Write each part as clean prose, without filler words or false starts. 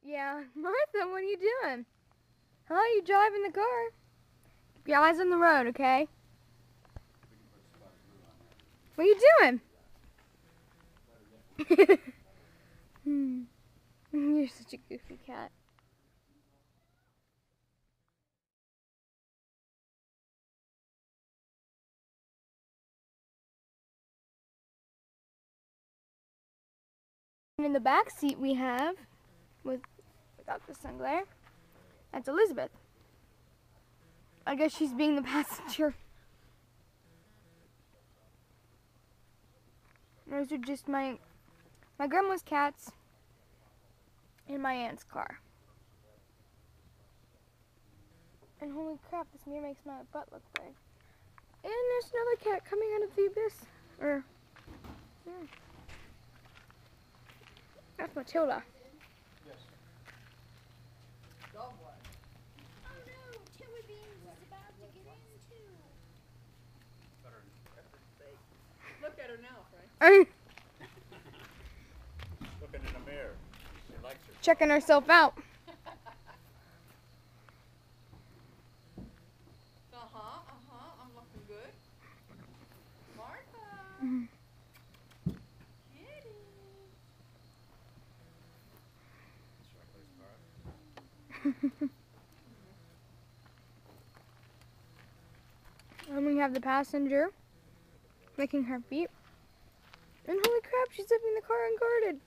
Yeah, Martha, what are you doing? Huh? You driving the car? Keep your eyes on the road, okay? What are you doing? You're such a goofy cat. And in the back seat we have, without the sun glare, that's Elizabeth. I guess she's being the passenger. Those are just my grandma's cats in my aunt's car. And holy crap, this mirror makes my butt look big. And there's another cat coming out of the abyss. Yeah. That's Matilda. Yes. Oh no, Tilly Beans is about to get in too. Look at her now, Frank. Looking in the mirror. She likes her. Checking herself out. I'm looking good. Martha. Kitty. And we have the passenger licking her feet. And holy crap, she's leaving the car unguarded.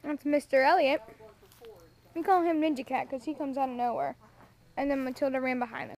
That's Mr. Elliot. We call him Ninja Cat because he comes out of nowhere. And then Matilda ran behind him.